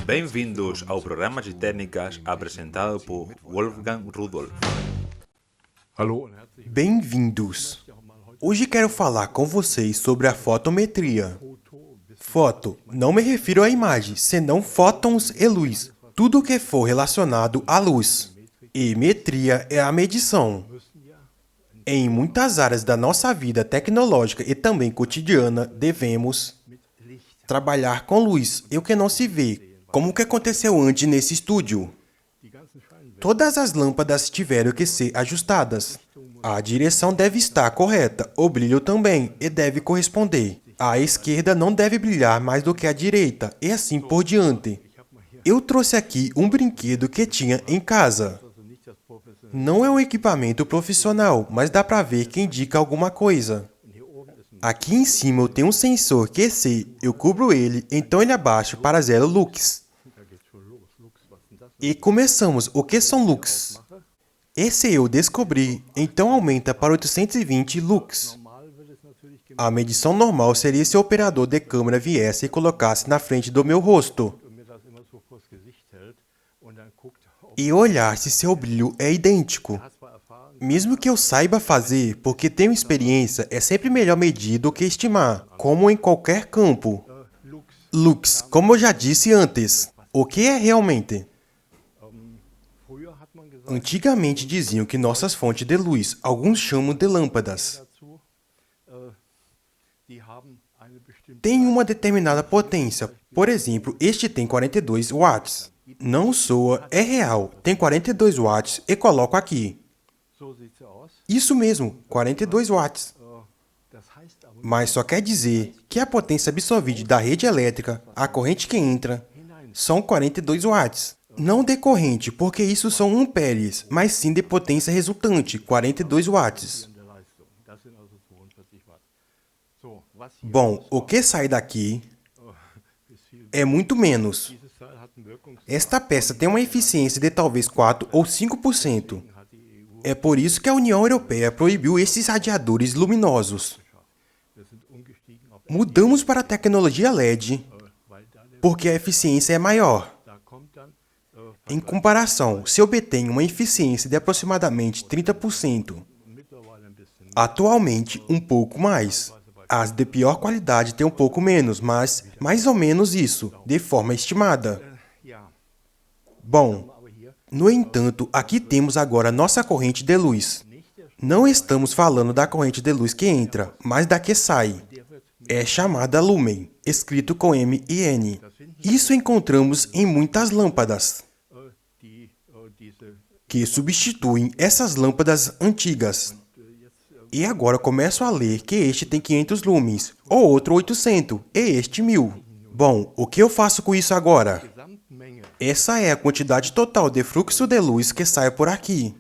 Bem-vindos ao Programas e Técnicas apresentado por Wolfgang Rudolf. Bem-vindos! Hoje quero falar com vocês sobre a fotometria. Foto, não me refiro à imagem, senão fótons e luz, tudo que for relacionado à luz. E metria é a medição. Em muitas áreas da nossa vida tecnológica e também cotidiana, devemos trabalhar com luz e o que não se vê, como o que aconteceu antes nesse estúdio. Todas as lâmpadas tiveram que ser ajustadas. A direção deve estar correta, o brilho também, e deve corresponder. A esquerda não deve brilhar mais do que a direita, e assim por diante. Eu trouxe aqui um brinquedo que tinha em casa. Não é um equipamento profissional, mas dá para ver que indica alguma coisa. Aqui em cima eu tenho um sensor que se eu cubro ele, então ele abaixa para 0 lux. E começamos. O que são lux? E se eu descobrir, então aumenta para 820 lux. A medição normal seria se o operador de câmera viesse e colocasse na frente do meu rosto e olhar se seu brilho é idêntico. Mesmo que eu saiba fazer, porque tenho experiência, é sempre melhor medir do que estimar, como em qualquer campo. Lux, como eu já disse antes, o que é realmente? Antigamente diziam que nossas fontes de luz, alguns chamam de lâmpadas, têm uma determinada potência. Por exemplo, este tem 42 watts. Não soa, é real, tem 42 watts e coloco aqui. Isso mesmo, 42 watts. Mas só quer dizer que a potência absorvida da rede elétrica, a corrente que entra, são 42 watts. Não de corrente, porque isso são amperes, mas sim de potência resultante, 42 watts. Bom, o que sai daqui é muito menos. Esta peça tem uma eficiência de talvez 4 ou 5%. É por isso que a União Europeia proibiu esses radiadores luminosos. Mudamos para a tecnologia LED, porque a eficiência é maior. Em comparação, se obtém uma eficiência de aproximadamente 30%. Atualmente, um pouco mais. As de pior qualidade têm um pouco menos, mas mais ou menos isso, de forma estimada. Bom, no entanto, aqui temos agora nossa corrente de luz. Não estamos falando da corrente de luz que entra, mas da que sai. É chamada lumen, escrito com M e N. Isso encontramos em muitas lâmpadas, que substituem essas lâmpadas antigas. E agora começo a ler que este tem 500 lumens, o outro 800 e este 1000. Bom, o que eu faço com isso agora? Essa é a quantidade total de fluxo de luz que sai por aqui.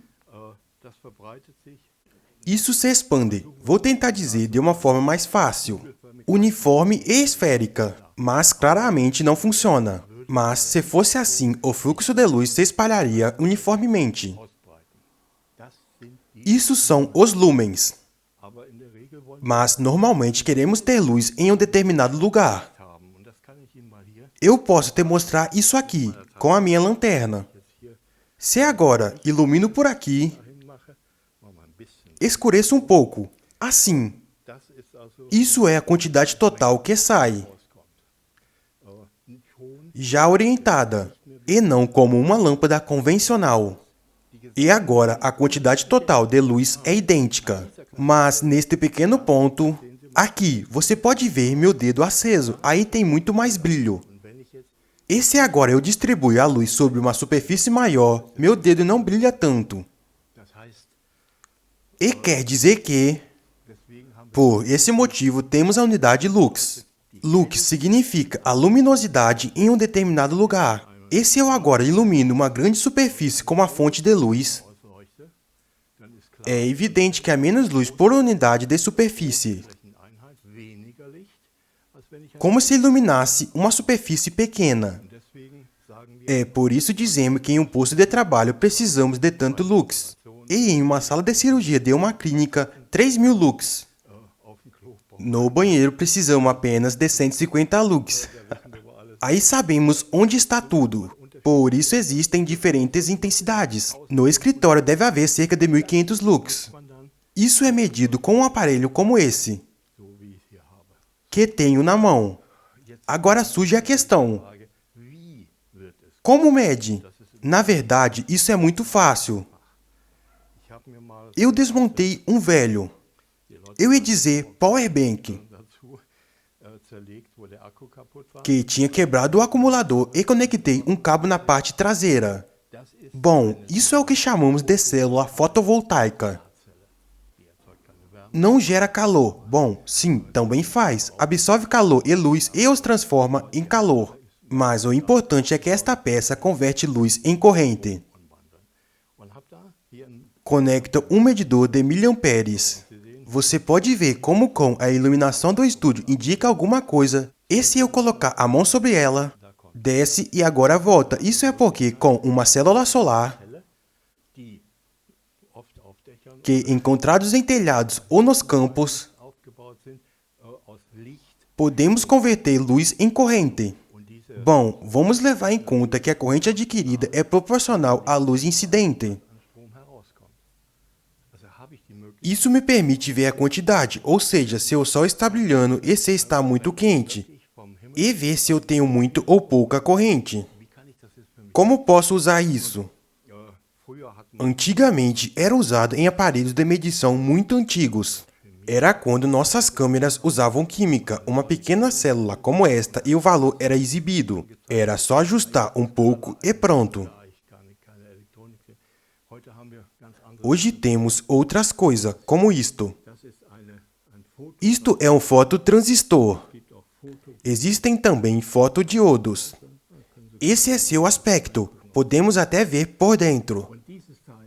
Isso se expande, vou tentar dizer de uma forma mais fácil, uniforme e esférica, mas claramente não funciona. Mas se fosse assim, o fluxo de luz se espalharia uniformemente. Isso são os lumens. Mas normalmente queremos ter luz em um determinado lugar. Eu posso te mostrar isso aqui, com a minha lanterna. Se agora ilumino por aqui, escureço um pouco, assim. Isso é a quantidade total que sai, já orientada, e não como uma lâmpada convencional. E agora a quantidade total de luz é idêntica. Mas neste pequeno ponto, aqui, você pode ver meu dedo aceso, aí tem muito mais brilho. E se agora eu distribuir a luz sobre uma superfície maior, meu dedo não brilha tanto. E quer dizer que, por esse motivo, temos a unidade lux. Lux significa a luminosidade em um determinado lugar. E se eu agora ilumino uma grande superfície com uma fonte de luz, é evidente que há menos luz por unidade de superfície, como se iluminasse uma superfície pequena. É por isso dizemos que em um posto de trabalho precisamos de tanto lux, e em uma sala de cirurgia de uma clínica, 3.000 lux. No banheiro precisamos apenas de 150 lux. Aí sabemos onde está tudo. Por isso existem diferentes intensidades. No escritório deve haver cerca de 1500 lux. Isso é medido com um aparelho como esse, que tenho na mão. Agora surge a questão: como mede? Na verdade, isso é muito fácil. Eu desmontei um velho. Eu ia dizer powerbank, que tinha quebrado o acumulador e conectei um cabo na parte traseira. Bom, isso é o que chamamos de célula fotovoltaica. Não gera calor. Bom, sim, também faz. Absorve calor e luz e os transforma em calor. Mas o importante é que esta peça converte luz em corrente. Conecta um medidor de miliamperes. Você pode ver como com a iluminação do estúdio indica alguma coisa. E se eu colocar a mão sobre ela, desce e agora volta. Isso é porque com uma célula solar, que encontrados em telhados ou nos campos, podemos converter luz em corrente. Bom, vamos levar em conta que a corrente adquirida é proporcional à luz incidente. Isso me permite ver a quantidade, ou seja, se o sol está brilhando e se está muito quente, e ver se eu tenho muito ou pouca corrente. Como posso usar isso? Antigamente era usado em aparelhos de medição muito antigos. Era quando nossas câmeras usavam química, uma pequena célula como esta, e o valor era exibido. Era só ajustar um pouco e pronto. Hoje temos outras coisas, como isto. Isto é um fototransistor. Existem também fotodiodos. Esse é seu aspecto. Podemos até ver por dentro.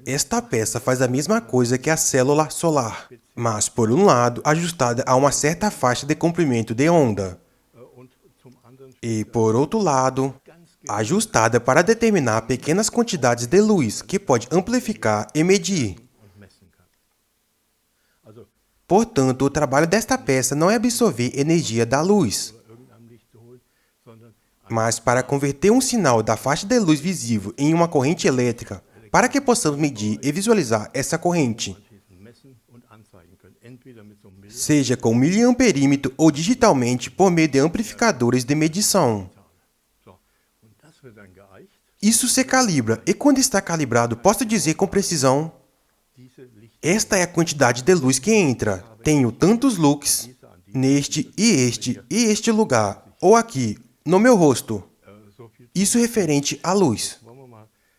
Esta peça faz a mesma coisa que a célula solar, mas, por um lado, ajustada a uma certa faixa de comprimento de onda. E, por outro lado, ajustada para determinar pequenas quantidades de luz, que pode amplificar e medir. Portanto, o trabalho desta peça não é absorver energia da luz, mas para converter um sinal da faixa de luz visível em uma corrente elétrica, para que possamos medir e visualizar essa corrente, seja com miliamperímetro ou digitalmente por meio de amplificadores de medição. Isso se calibra, e quando está calibrado, posso dizer com precisão: esta é a quantidade de luz que entra. Tenho tantos lux neste e este lugar, ou aqui, no meu rosto. Isso referente à luz.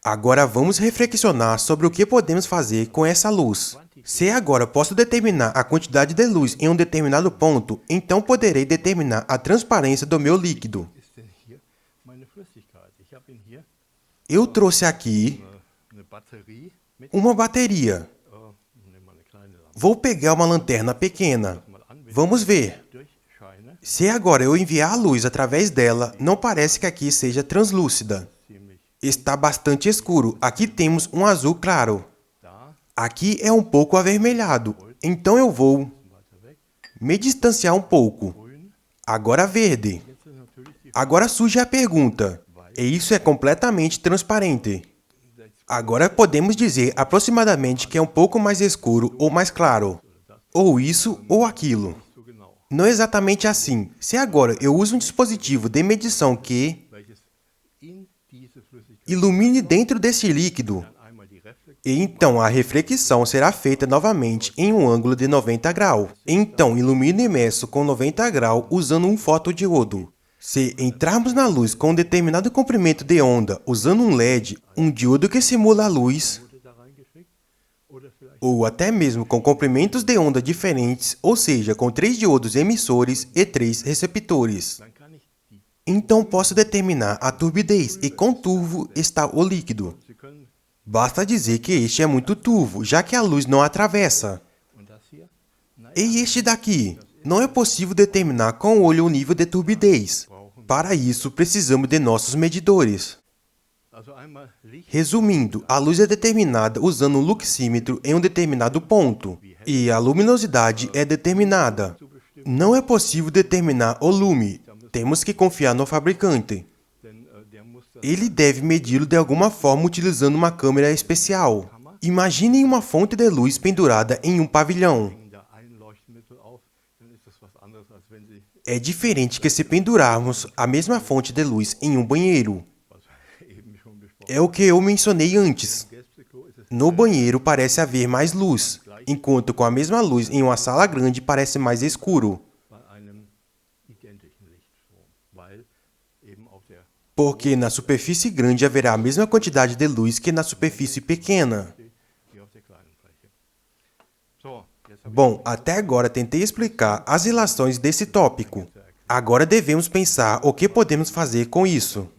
Agora vamos reflexionar sobre o que podemos fazer com essa luz. Se agora posso determinar a quantidade de luz em um determinado ponto, então poderei determinar a transparência do meu líquido. Eu trouxe aqui uma bateria. Vou pegar uma lanterna pequena. Vamos ver. Se agora eu enviar a luz através dela, não parece que aqui seja translúcida. Está bastante escuro. Aqui temos um azul claro. Aqui é um pouco avermelhado. Então eu vou me distanciar um pouco. Agora verde. Agora surge a pergunta: e isso é completamente transparente. Agora podemos dizer aproximadamente que é um pouco mais escuro ou mais claro. Ou isso ou aquilo. Não é exatamente assim. Se agora eu uso um dispositivo de medição que ilumine dentro desse líquido, e então a reflexão será feita novamente em um ângulo de 90 graus. Então ilumino imerso com 90 graus usando um fotodiodo. Se entrarmos na luz com um determinado comprimento de onda usando um LED, um diodo que simula a luz, ou até mesmo com comprimentos de onda diferentes, ou seja, com 3 diodos emissores e 3 receptores, então posso determinar a turbidez e quão turvo está o líquido. Basta dizer que este é muito turvo, já que a luz não atravessa. E este daqui? Não é possível determinar com o olho o nível de turbidez. Para isso, precisamos de nossos medidores. Resumindo, a luz é determinada usando um luxímetro em um determinado ponto, e a luminosidade é determinada. Não é possível determinar o lume, temos que confiar no fabricante. Ele deve medi-lo de alguma forma utilizando uma câmera especial. Imaginem uma fonte de luz pendurada em um pavilhão. É diferente que se pendurarmos a mesma fonte de luz em um banheiro. É o que eu mencionei antes. No banheiro parece haver mais luz, enquanto com a mesma luz em uma sala grande parece mais escuro. Porque na superfície grande haverá a mesma quantidade de luz que na superfície pequena. Bom, até agora tentei explicar as relações desse tópico. Agora devemos pensar o que podemos fazer com isso.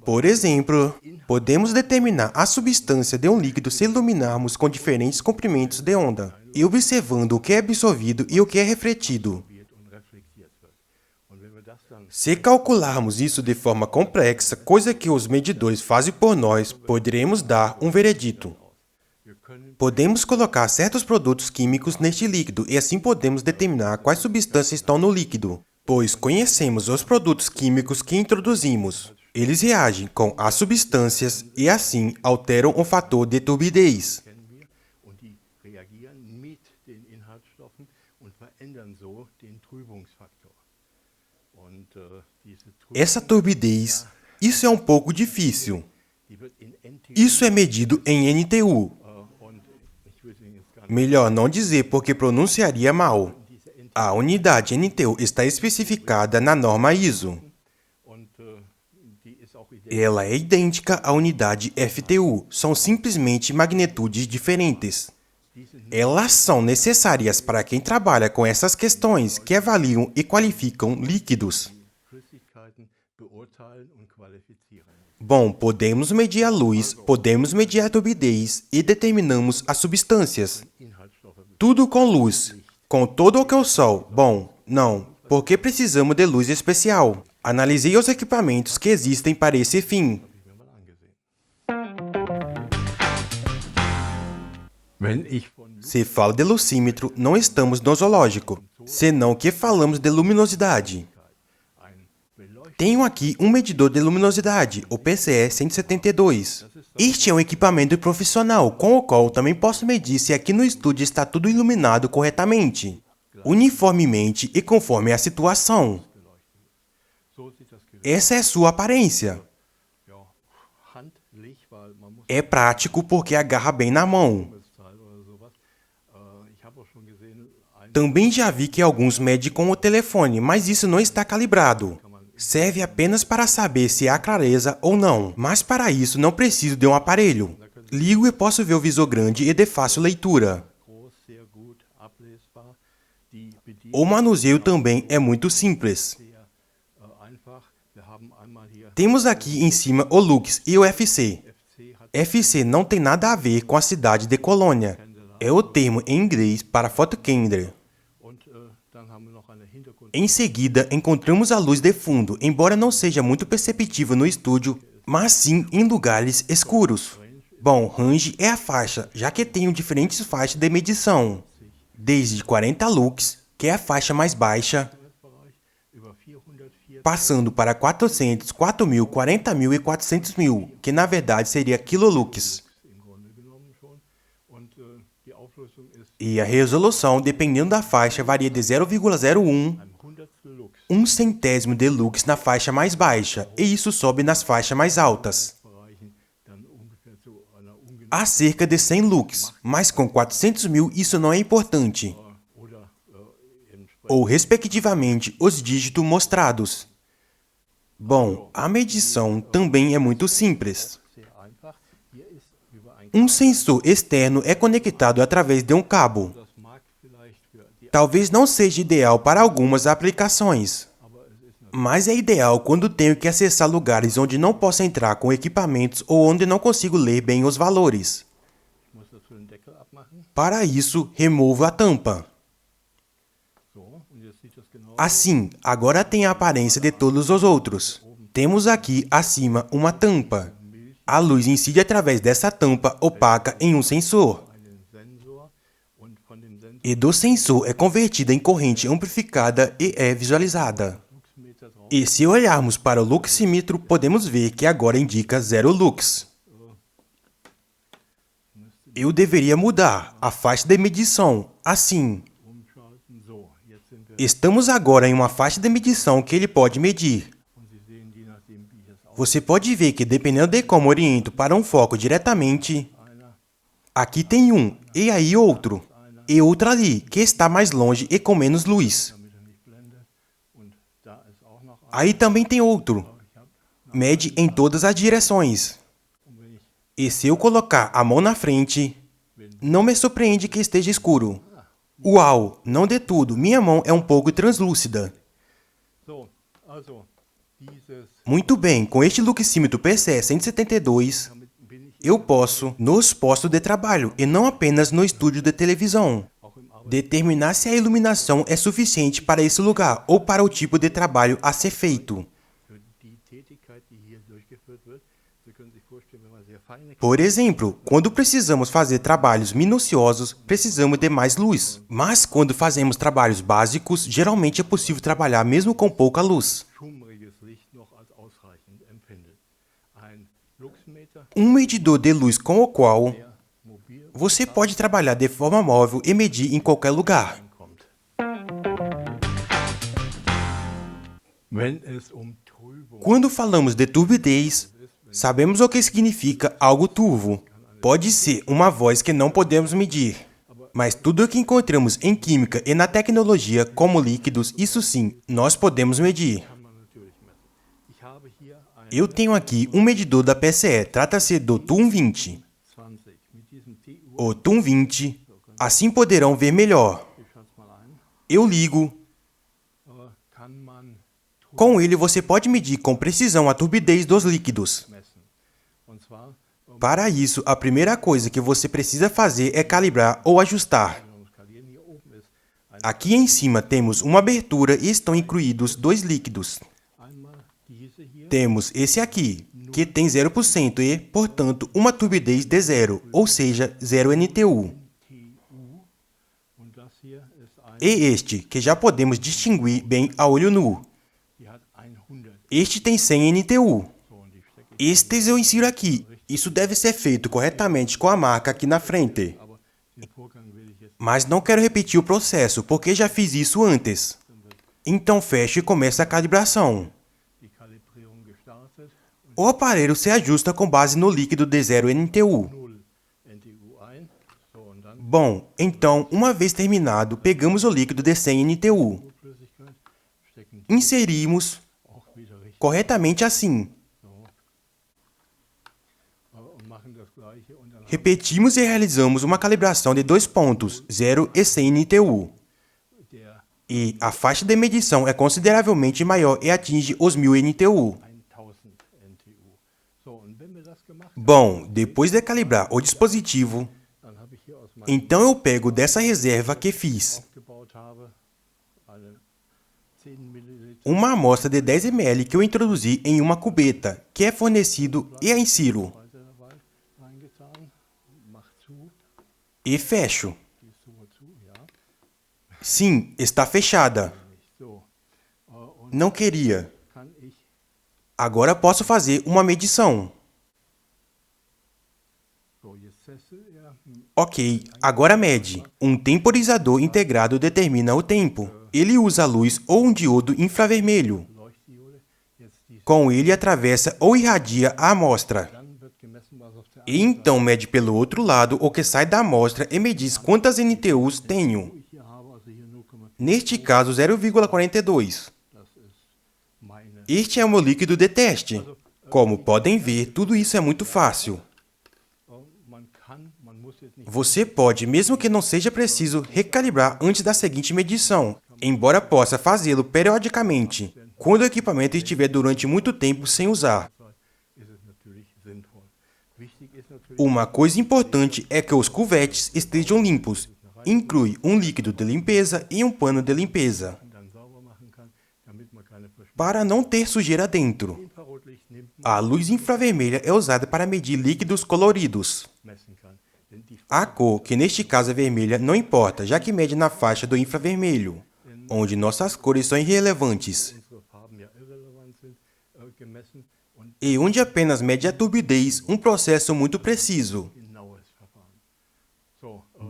Por exemplo, podemos determinar a substância de um líquido se iluminarmos com diferentes comprimentos de onda, e observando o que é absorvido e o que é refletido. Se calcularmos isso de forma complexa, coisa que os medidores fazem por nós, poderemos dar um veredito. Podemos colocar certos produtos químicos neste líquido e assim podemos determinar quais substâncias estão no líquido, pois conhecemos os produtos químicos que introduzimos. Eles reagem com as substâncias e assim alteram o fator de turbidez. Essa turbidez, isso é um pouco difícil. Isso é medido em NTU. Melhor não dizer porque pronunciaria mal. A unidade NTU está especificada na norma ISO. Ela é idêntica à unidade FTU, são simplesmente magnitudes diferentes. Elas são necessárias para quem trabalha com essas questões que avaliam e qualificam líquidos. Bom, podemos medir a luz, podemos medir a turbidez e determinamos as substâncias. Tudo com luz. Com todo o que o sol? Bom, não, porque precisamos de luz especial. Analisei os equipamentos que existem para esse fim. Se falo de lucímetro, não estamos no zoológico, senão que falamos de luminosidade. Tenho aqui um medidor de luminosidade, o PCE 172. Este é um equipamento profissional, com o qual também posso medir se aqui no estúdio está tudo iluminado corretamente, uniformemente e conforme a situação. Essa é sua aparência. É prático porque agarra bem na mão. Também já vi que alguns medem com o telefone, mas isso não está calibrado. Serve apenas para saber se há clareza ou não, mas para isso não preciso de um aparelho. Ligo e posso ver o visor grande e de fácil leitura. O manuseio também é muito simples. Temos aqui em cima o Lux e o FC. FC não tem nada a ver com a cidade de Colônia. É o termo em inglês para photokender. Em seguida, encontramos a luz de fundo, embora não seja muito perceptível no estúdio, mas sim em lugares escuros. Bom, range é a faixa, já que tenho diferentes faixas de medição, desde 40 lux, que é a faixa mais baixa, passando para 400, 4.000, 40.000 e 400.000, que na verdade seria kilolux. E a resolução, dependendo da faixa, varia de 0,01 1 centésimo de lux na faixa mais baixa, e isso sobe nas faixas mais altas, a cerca de 100 lux, mas com 400.000 isso não é importante, ou respectivamente os dígitos mostrados. Bom, a medição também é muito simples. Um sensor externo é conectado através de um cabo. Talvez não seja ideal para algumas aplicações, mas é ideal quando tenho que acessar lugares onde não posso entrar com equipamentos ou onde não consigo ler bem os valores. Para isso, removo a tampa. Assim, agora tem a aparência de todos os outros. Temos aqui acima uma tampa. A luz incide através dessa tampa opaca em um sensor. e do sensor é convertida em corrente amplificada e é visualizada. E se olharmos para o luxímetro, podemos ver que agora indica 0 lux. Eu deveria mudar a faixa de medição, assim. Estamos agora em uma faixa de medição que ele pode medir. Você pode ver que, dependendo de como oriento para um foco diretamente, aqui tem um, e aí outro, e outro ali, que está mais longe e com menos luz. Aí também tem outro. Mede em todas as direções. E se eu colocar a mão na frente, não me surpreende que esteja escuro. Uau, não de tudo, minha mão é um pouco translúcida. Muito bem, com este luxímetro PCE 172, eu posso, nos postos de trabalho e não apenas no estúdio de televisão, determinar se a iluminação é suficiente para esse lugar ou para o tipo de trabalho a ser feito. Por exemplo, quando precisamos fazer trabalhos minuciosos, precisamos de mais luz. Mas quando fazemos trabalhos básicos, geralmente é possível trabalhar mesmo com pouca luz. Um medidor de luz com o qual você pode trabalhar de forma móvel e medir em qualquer lugar. Quando falamos de turbidez, sabemos o que significa algo turvo. Pode ser uma voz que não podemos medir. Mas tudo o que encontramos em química e na tecnologia, como líquidos, isso sim, nós podemos medir. Eu tenho aqui um medidor da PCE, trata-se do TUM 20. O TUM 20, assim poderão ver melhor. Eu ligo. Com ele você pode medir com precisão a turbidez dos líquidos. Para isso, a primeira coisa que você precisa fazer é calibrar ou ajustar. Aqui em cima temos uma abertura e estão incluídos dois líquidos. Temos esse aqui, que tem 0% e, portanto, uma turbidez de 0, ou seja, 0 NTU. E este, que já podemos distinguir bem a olho nu. Este tem 100 NTU. Estes eu insiro aqui. Isso deve ser feito corretamente com a marca aqui na frente. Mas não quero repetir o processo, porque já fiz isso antes. Então fecho e começo a calibração. O aparelho se ajusta com base no líquido de 0 NTU. Bom, então, uma vez terminado, pegamos o líquido de 100 NTU. Inserimos corretamente assim. Repetimos e realizamos uma calibração de 2 pontos, 0 e 100 NTU. E a faixa de medição é consideravelmente maior e atinge os 1000 NTU. Bom, depois de calibrar o dispositivo, então eu pego dessa reserva que fiz uma amostra de 10 ml que eu introduzi em uma cubeta, que é fornecido, e a insiro. E fecho. Sim, está fechada. Não queria. Agora posso fazer uma medição. Ok, agora mede. Um temporizador integrado determina o tempo. Ele usa a luz ou um diodo infravermelho. Com ele atravessa ou irradia a amostra. E então mede pelo outro lado o que sai da amostra e me diz quantas NTUs tenho. Neste caso, 0,42. Este é o meu líquido de teste. Como podem ver, tudo isso é muito fácil. Você pode, mesmo que não seja preciso, recalibrar antes da seguinte medição, embora possa fazê-lo periodicamente, quando o equipamento estiver durante muito tempo sem usar. Uma coisa importante é que os cuvetes estejam limpos. Inclui um líquido de limpeza e um pano de limpeza, para não ter sujeira dentro. A luz infravermelha é usada para medir líquidos coloridos. A cor, que neste caso é vermelha, não importa, já que mede na faixa do infravermelho, onde nossas cores são irrelevantes, e onde apenas mede a turbidez, um processo muito preciso.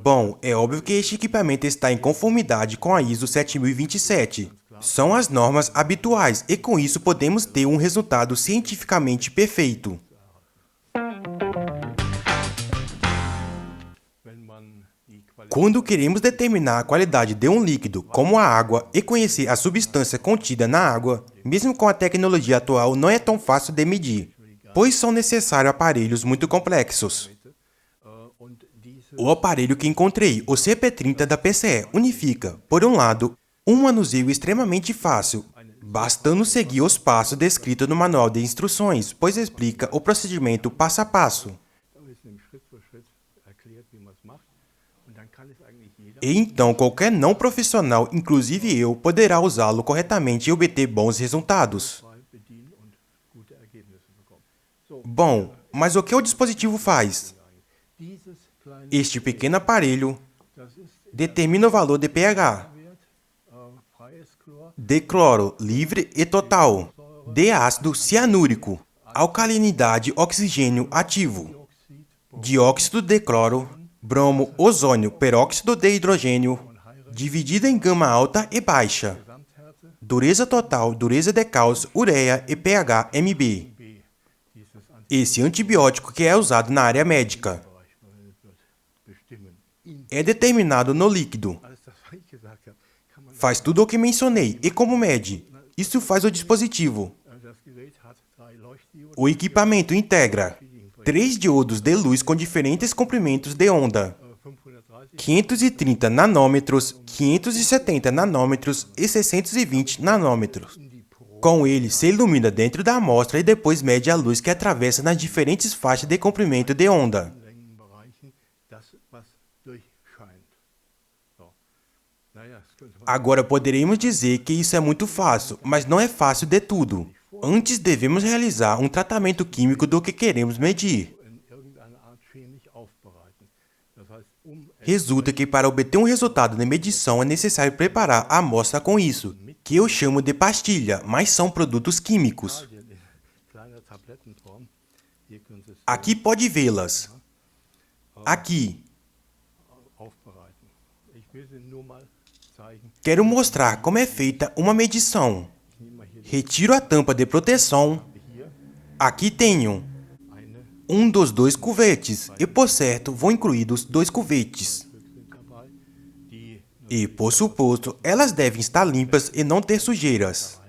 Bom, é óbvio que este equipamento está em conformidade com a ISO 7027. São as normas habituais e com isso podemos ter um resultado cientificamente perfeito. Quando queremos determinar a qualidade de um líquido, como a água, e conhecer a substância contida na água, mesmo com a tecnologia atual, não é tão fácil de medir, pois são necessários aparelhos muito complexos. O aparelho que encontrei, o CP30 da PCE, unifica, por um lado, um manuseio extremamente fácil, bastando seguir os passos descritos no manual de instruções, pois explica o procedimento passo a passo. E então qualquer não profissional, inclusive eu, poderá usá-lo corretamente e obter bons resultados. Bom, mas o que o dispositivo faz? Este pequeno aparelho determina o valor de pH, de cloro livre e total, de ácido cianúrico, alcalinidade oxigênio ativo, dióxido de cloro, bromo, ozônio, peróxido de hidrogênio, dividida em gama alta e baixa, dureza total, dureza de cálcio, ureia e pH MB. Esse antibiótico que é usado na área médica é determinado no líquido. Faz tudo o que mencionei. E como mede? Isso faz o dispositivo. O equipamento integra 3 diodos de luz com diferentes comprimentos de onda, 530 nanômetros, 570 nanômetros e 620 nanômetros. Com ele, se ilumina dentro da amostra e depois mede a luz que atravessa nas diferentes faixas de comprimento de onda. Agora poderíamos dizer que isso é muito fácil, mas não é fácil de tudo. Antes devemos realizar um tratamento químico do que queremos medir. Resulta que para obter um resultado de medição é necessário preparar a amostra com isso, que eu chamo de pastilha, mas são produtos químicos. Aqui pode vê-las. Aqui. Quero mostrar como é feita uma medição. Retiro a tampa de proteção. Aqui tenho um dos 2 cuvetes e, por certo, vou incluir os 2 cuvetes. E, por suposto, elas devem estar limpas e não ter sujeiras.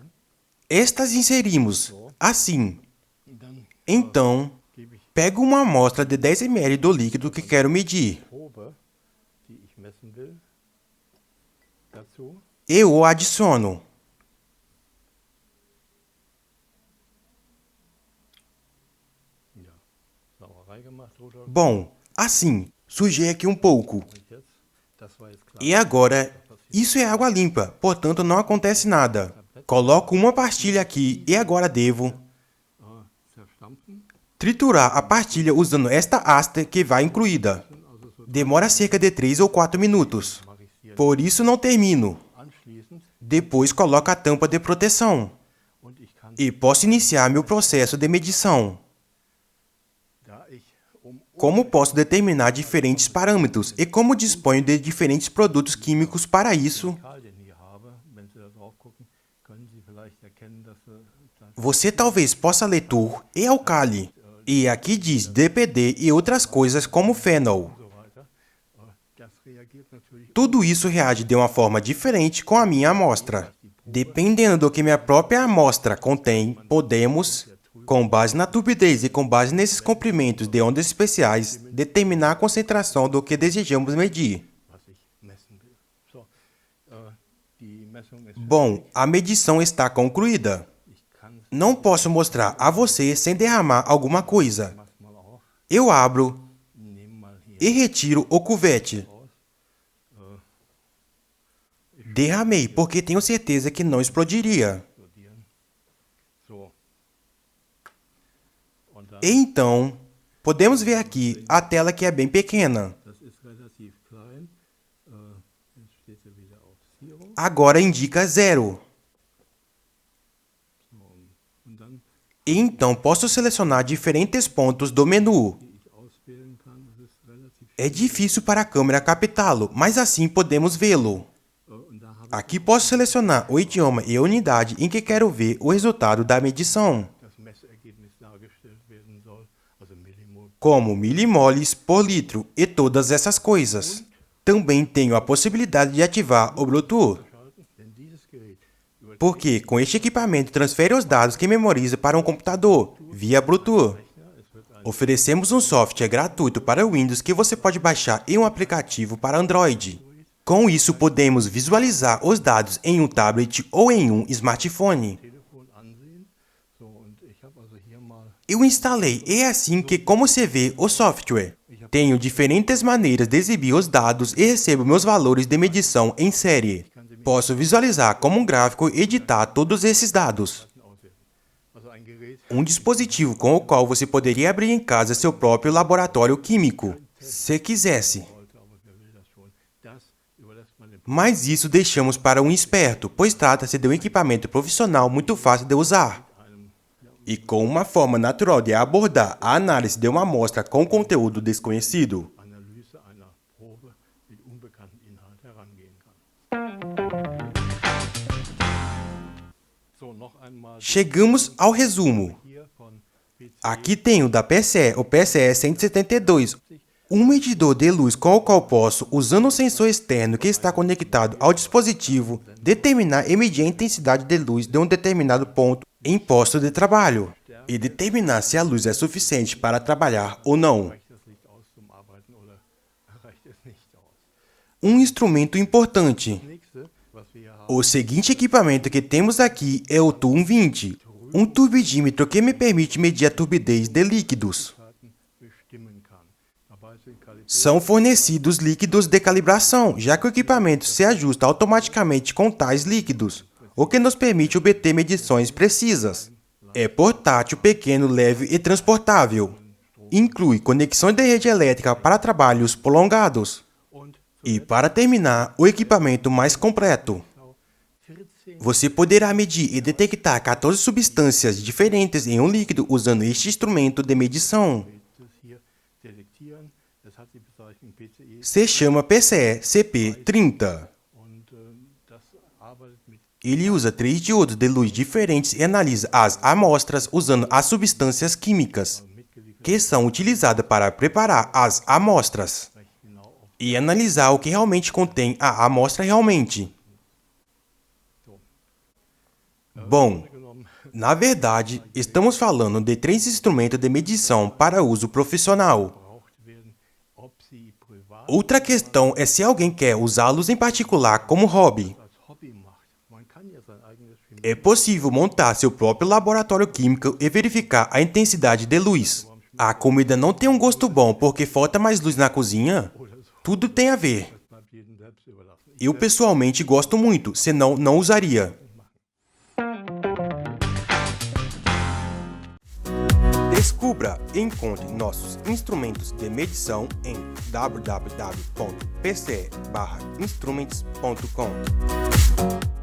Estas inserimos assim. Então, pego uma amostra de 10 ml do líquido que quero medir. E o adiciono. Bom, assim, sujei aqui um pouco. E agora, isso é água limpa, portanto não acontece nada. Coloco uma pastilha aqui e agora devo triturar a pastilha usando esta haste que vai incluída. Demora cerca de 3 ou 4 minutos. Por isso não termino. Depois coloco a tampa de proteção. E posso iniciar meu processo de medição. Como posso determinar diferentes parâmetros e como disponho de diferentes produtos químicos para isso? Você talvez possa ler Tur e Alcali. E aqui diz DPD e outras coisas como fenol. Tudo isso reage de uma forma diferente com a minha amostra. Dependendo do que minha própria amostra contém, podemos, com base na turbidez e com base nesses comprimentos de ondas especiais, determinar a concentração do que desejamos medir. Bom, a medição está concluída. Não posso mostrar a você sem derramar alguma coisa. Eu abro e retiro o cuvete. Derramei, porque tenho certeza que não explodiria. E então, podemos ver aqui a tela que é bem pequena. agora indica 0. E então posso selecionar diferentes pontos do menu. É difícil para a câmera captá-lo, mas assim podemos vê-lo. Aqui posso selecionar o idioma e a unidade em que quero ver o resultado da medição, como milimoles por litro e todas essas coisas. Também tenho a possibilidade de ativar o Bluetooth, porque com este equipamento transfere os dados que memoriza para um computador via Bluetooth. Oferecemos um software gratuito para Windows que você pode baixar em um aplicativo para Android. Com isso, podemos visualizar os dados em um tablet ou em um smartphone. Eu instalei e é assim que como se vê o software. Tenho diferentes maneiras de exibir os dados e recebo meus valores de medição em série. Posso visualizar como um gráfico e editar todos esses dados. Um dispositivo com o qual você poderia abrir em casa seu próprio laboratório químico, se quisesse. Mas isso deixamos para um esperto, pois trata-se de um equipamento profissional muito fácil de usar. E com uma forma natural de abordar a análise de uma amostra com conteúdo desconhecido. Chegamos ao resumo. Aqui tenho da PCE o PCE 172, um medidor de luz com o qual posso, usando um sensor externo que está conectado ao dispositivo, determinar e medir a intensidade de luz de um determinado ponto em posto de trabalho, e determinar se a luz é suficiente para trabalhar ou não. Um instrumento importante. O seguinte equipamento que temos aqui é o TUM 20, um turbidímetro que me permite medir a turbidez de líquidos. São fornecidos líquidos de calibração, já que o equipamento se ajusta automaticamente com tais líquidos, o que nos permite obter medições precisas. É portátil, pequeno, leve e transportável. Inclui conexão de rede elétrica para trabalhos prolongados. E para terminar, o equipamento mais completo. Você poderá medir e detectar 14 substâncias diferentes em um líquido usando este instrumento de medição. Se chama PCE CP30. Ele usa 3 diodos de luz diferentes e analisa as amostras usando as substâncias químicas, que são utilizadas para preparar as amostras, e analisar o que realmente contém a amostra realmente. Bom, na verdade, estamos falando de 3 instrumentos de medição para uso profissional. Outra questão é se alguém quer usá-los em particular como hobby. É possível montar seu próprio laboratório químico e verificar a intensidade de luz. A comida não tem um gosto bom porque falta mais luz na cozinha? Tudo tem a ver. Eu pessoalmente gosto muito, senão não usaria. Descubra e encontre nossos instrumentos de medição em www.pce/instruments.com.